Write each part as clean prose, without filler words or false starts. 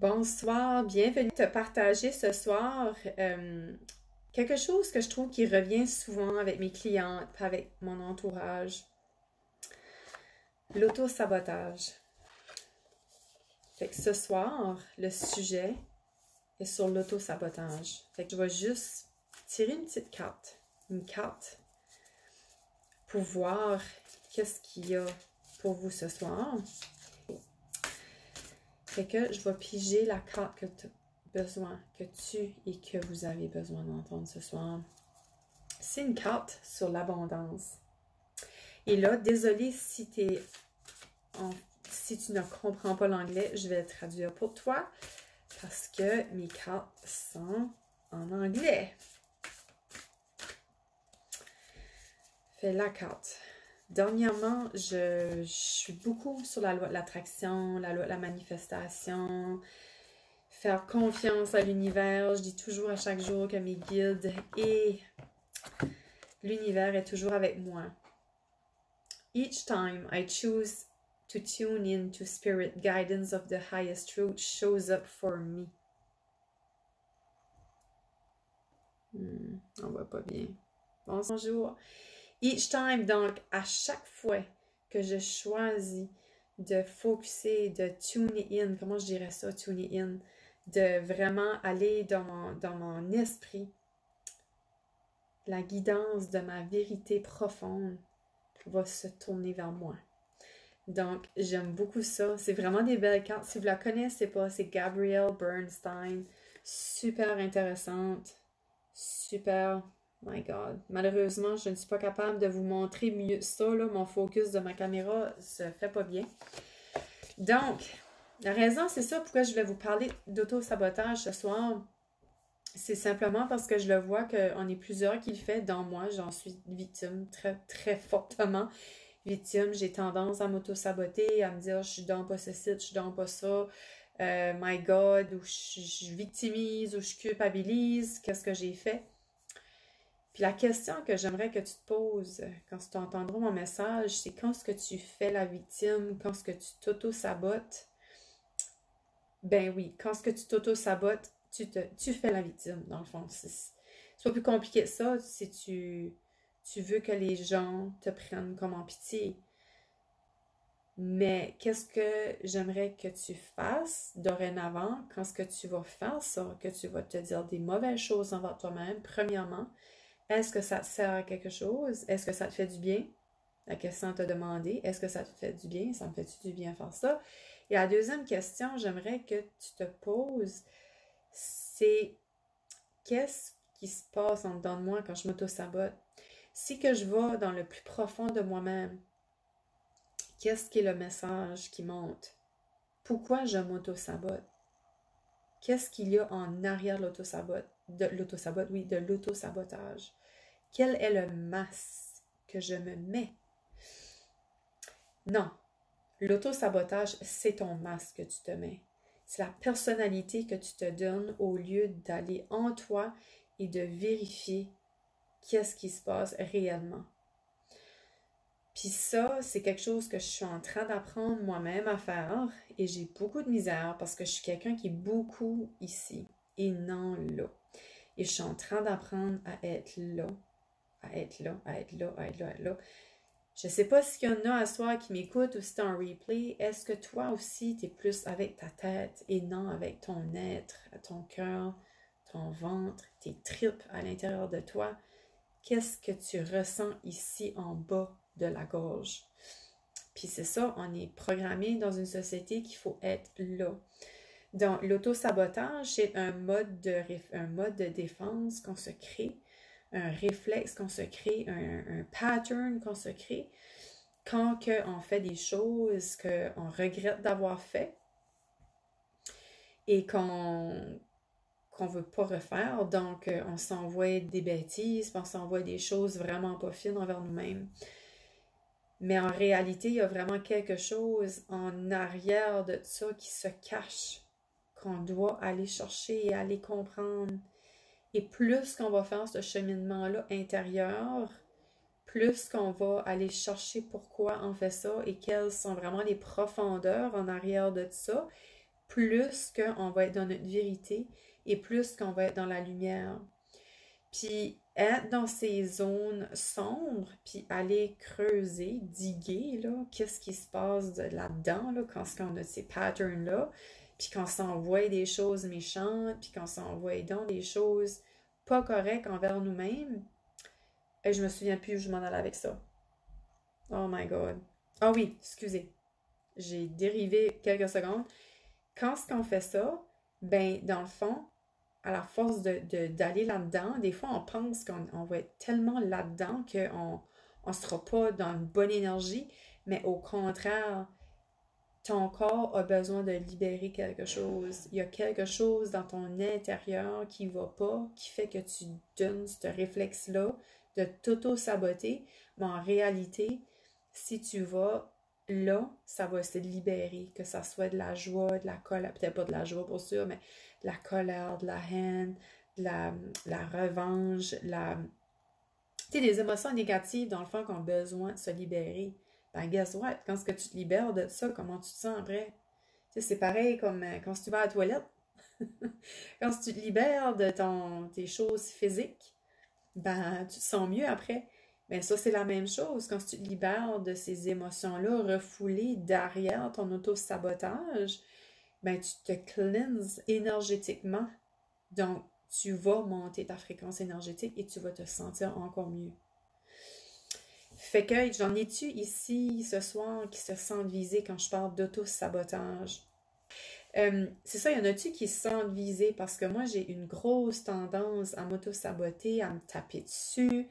Bonsoir, bienvenue te partager ce soir quelque chose que je trouve qui revient souvent avec mes clientes, avec mon entourage, l'auto-sabotage. Fait que ce soir, le sujet est sur l'auto-sabotage. Fait que je vais juste tirer une carte, pour voir qu'est-ce qu'il y a pour vous ce soir. Fait que je vais piger la carte que tu as besoin, que tu et que vous avez besoin d'entendre ce soir. C'est une carte sur l'abondance. Et là, désolé si tu ne comprends pas l'anglais, je vais le traduire pour toi parce que mes cartes sont en anglais. Fait la carte. Dernièrement, je suis beaucoup sur la loi de l'attraction, la loi de la manifestation, faire confiance à l'univers. Je dis toujours à chaque jour que mes guides et l'univers est toujours avec moi. Each time I choose to tune in to spirit, guidance of the highest truth shows up for me. On voit pas bien. Bonjour. Each time, donc, à chaque fois que je choisis de focuser, de tuner in, comment je dirais ça, tuner in, de vraiment aller dans mon esprit, la guidance de ma vérité profonde va se tourner vers moi. Donc, j'aime beaucoup ça. C'est vraiment des belles cartes. Si vous la connaissez pas, c'est Gabrielle Bernstein. Super intéressante. Super... My God. Malheureusement, je ne suis pas capable de vous montrer mieux ça. Là. Mon focus de ma caméra se fait pas bien. Donc, la raison, c'est ça pourquoi je voulais vous parler d'auto-sabotage ce soir. C'est simplement parce que je le vois qu'on est plusieurs qui le font. Dans moi, j'en suis victime très, très fortement. Victime, j'ai tendance à m'auto-saboter, à me dire je suis dans pas ce site, je suis dans pas ça. My God, ou je victimise, ou je culpabilise. Qu'est-ce que j'ai fait? Puis la question que j'aimerais que tu te poses quand tu entendras mon message, c'est quand est-ce que tu fais la victime, quand est-ce que tu t'auto-sabotes? Ben oui, quand est-ce que tu t'auto-sabotes, tu fais la victime, dans le fond. C'est pas plus compliqué que ça si tu veux que les gens te prennent comme en pitié. Mais qu'est-ce que j'aimerais que tu fasses dorénavant quand est-ce que tu vas faire ça, que tu vas te dire des mauvaises choses envers toi-même, premièrement? Est-ce que ça te sert à quelque chose? Est-ce que ça te fait du bien? La question t'a demandé, est-ce que ça te fait du bien? Ça me fait-tu du bien faire ça? Et la deuxième question, j'aimerais que tu te poses, c'est qu'est-ce qui se passe en dedans de moi quand je m'auto-sabote? Si que je vais dans le plus profond de moi-même, qu'est-ce qui est le message qui monte? Pourquoi je m'auto-sabote? Qu'est-ce qu'il y a en arrière de l'auto-sabotage? Quel est le masque que je me mets? Non, l'auto-sabotage, c'est ton masque que tu te mets. C'est la personnalité que tu te donnes au lieu d'aller en toi et de vérifier qu'est-ce qui se passe réellement. Puis ça, c'est quelque chose que je suis en train d'apprendre moi-même à faire et j'ai beaucoup de misère parce que je suis quelqu'un qui est beaucoup ici et non là. Et je suis en train d'apprendre à être là, à être là, à être là, à être là, à être là. Je ne sais pas s'il y en a à soir qui m'écoutent ou si tu es en replay. Est-ce que toi aussi, tu es plus avec ta tête et non avec ton être, ton cœur, ton ventre, tes tripes à l'intérieur de toi? Qu'est-ce que tu ressens ici en bas de la gorge? Puis c'est ça, on est programmé dans une société qu'il faut être là. Donc, l'auto-sabotage, c'est un mode de défense qu'on se crée, un réflexe qu'on se crée, un pattern qu'on se crée quand on fait des choses qu'on regrette d'avoir fait et qu'on ne veut pas refaire. Donc, on s'envoie des bêtises, on s'envoie des choses vraiment pas fines envers nous-mêmes. Mais en réalité, il y a vraiment quelque chose en arrière de ça qui se cache, qu'on doit aller chercher et aller comprendre. Et plus qu'on va faire ce cheminement-là intérieur, plus qu'on va aller chercher pourquoi on fait ça et quelles sont vraiment les profondeurs en arrière de ça, plus qu'on va être dans notre vérité et plus qu'on va être dans la lumière. Puis être dans ces zones sombres, puis aller creuser, diguer, là, qu'est-ce qui se passe là-dedans, là, quand on a ces patterns-là, puis qu'on s'envoie des choses méchantes, puis qu'on s'envoie dans des choses pas correctes envers nous-mêmes. Et je me souviens plus où je m'en allais avec ça. Oh my God. Ah oui, excusez. J'ai dérivé quelques secondes. Quand ce qu'on fait ça, ben, dans le fond, à la force d'aller là-dedans, des fois, on pense qu'on va être tellement là-dedans qu'on ne sera pas dans une bonne énergie, mais au contraire, ton corps a besoin de libérer quelque chose. Il y a quelque chose dans ton intérieur qui ne va pas, qui fait que tu donnes ce réflexe-là de t'auto-saboter, mais en réalité, si tu vas là, ça va se libérer, que ça soit de la joie, de la colère, peut-être pas de la joie pour sûr, mais de la colère, de la haine, de la revanche, tu sais, des émotions négatives, dans le fond, qui ont besoin de se libérer. Ben, guess what? Quand est-ce que tu te libères de ça, comment tu te sens après? Tu sais, c'est pareil comme quand tu vas à la toilette. Quand tu te libères de tes choses physiques, ben, tu te sens mieux après. Ben, ça, c'est la même chose. Quand tu te libères de ces émotions-là refoulées derrière ton auto-sabotage, ben, tu te cleanses énergétiquement. Donc, tu vas monter ta fréquence énergétique et tu vas te sentir encore mieux. Fait que j'en ai-tu ici ce soir qui se sentent visés quand je parle d'auto-sabotage? C'est ça, il y en a-tu qui se sentent visés parce que moi j'ai une grosse tendance à m'auto-saboter, à me taper dessus,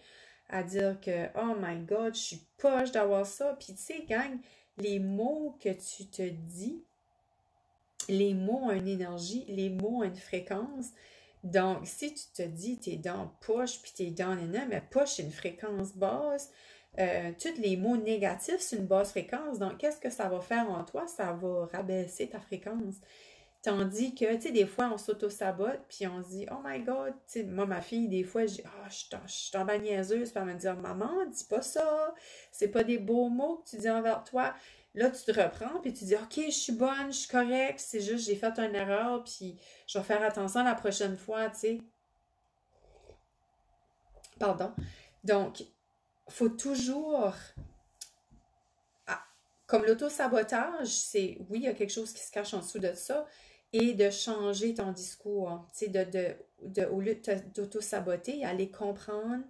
à dire que oh my god, je suis poche d'avoir ça. Puis tu sais, gang, les mots que tu te dis, les mots ont une énergie, les mots ont une fréquence. Donc, si tu te dis t'es dans push puis t'es dans nana, mais push c'est une fréquence basse. Tous les mots négatifs, c'est une basse fréquence. Donc, qu'est-ce que ça va faire en toi? Ça va rabaisser ta fréquence. Tandis que, tu sais, des fois, on s'auto-sabote, puis on se dit, oh my God, tu sais, moi, ma fille, des fois, je dis, ah, je suis tombée niaiseuse, puis elle va me dire, maman, dis pas ça, c'est pas des beaux mots que tu dis envers toi. Là, tu te reprends, puis tu dis, ok, je suis bonne, je suis correcte, c'est juste, j'ai fait une erreur, puis je vais faire attention la prochaine fois, tu sais. Pardon. Donc, faut toujours, ah, comme l'auto-sabotage, c'est, oui, il y a quelque chose qui se cache en dessous de ça, et de changer ton discours, tu sais, au lieu de d'auto-saboter, aller comprendre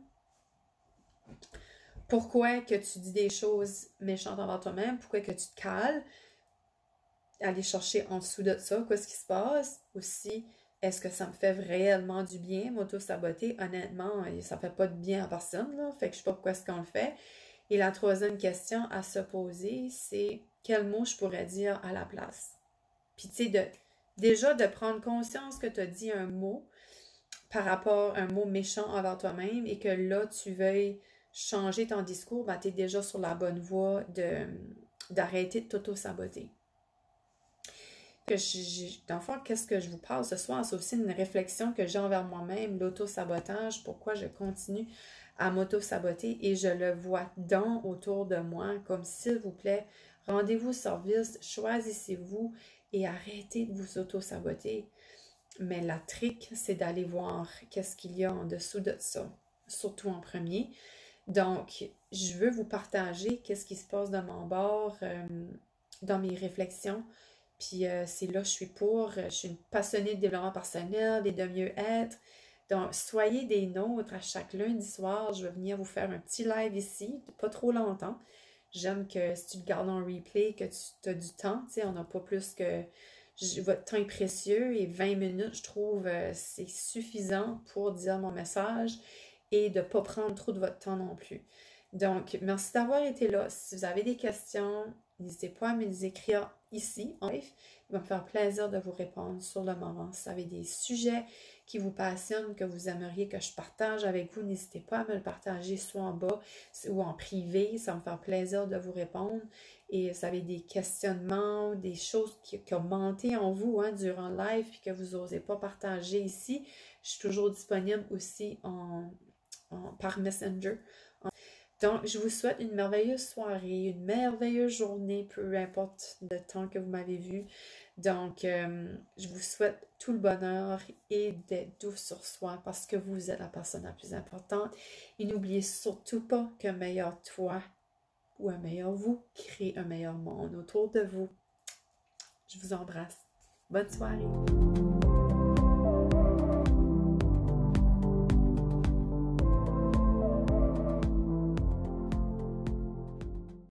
pourquoi que tu dis des choses méchantes envers toi-même, pourquoi que tu te cales, aller chercher en dessous de ça, qu'est-ce qui se passe, aussi, est-ce que ça me fait réellement du bien, m'auto-saboter? Honnêtement, ça fait pas de bien à personne, là, fait que je sais pas pourquoi est-ce qu'on le fait. Et la troisième question à se poser, c'est quel mot je pourrais dire à la place? Puis tu sais, déjà de prendre conscience que tu as dit un mot par rapport à un mot méchant envers toi-même et que là, tu veuilles changer ton discours, ben, tu es déjà sur la bonne voie d'arrêter de t'auto-saboter. Dans le fond, qu'est-ce que je vous parle ce soir? C'est aussi une réflexion que j'ai envers moi-même, l'auto-sabotage, pourquoi je continue à m'auto-saboter et je le vois donc autour de moi, comme s'il vous plaît, rendez-vous service, choisissez-vous et arrêtez de vous auto-saboter. Mais la trick, c'est d'aller voir qu'est-ce qu'il y a en dessous de ça, surtout en premier. Donc, je veux vous partager qu'est-ce qui se passe de mon bord dans mes réflexions. Puis c'est là que je suis pour. Je suis une passionnée de développement personnel et de mieux-être. Donc, soyez des nôtres à chaque lundi soir. Je vais venir vous faire un petit live ici, pas trop longtemps. J'aime que si tu le gardes en replay, que tu as du temps. Tu sais, on n'a pas plus que... Votre temps est précieux et 20 minutes, je trouve, c'est suffisant pour dire mon message et de ne pas prendre trop de votre temps non plus. Donc, merci d'avoir été là. Si vous avez des questions, n'hésitez pas à me les écrire ici, en live. Il va me faire plaisir de vous répondre sur le moment. Si vous avez des sujets qui vous passionnent, que vous aimeriez que je partage avec vous, n'hésitez pas à me le partager soit en bas ou en privé. Ça va me faire plaisir de vous répondre. Et si vous avez des questionnements, des choses qui ont monté en vous durant le live et que vous n'osez pas partager ici, je suis toujours disponible aussi par Messenger. Donc, je vous souhaite une merveilleuse soirée, une merveilleuse journée, peu importe le temps que vous m'avez vu. Donc, je vous souhaite tout le bonheur et d'être doux sur soi parce que vous êtes la personne la plus importante. Et n'oubliez surtout pas qu'un meilleur toi ou un meilleur vous crée un meilleur monde autour de vous. Je vous embrasse. Bonne soirée.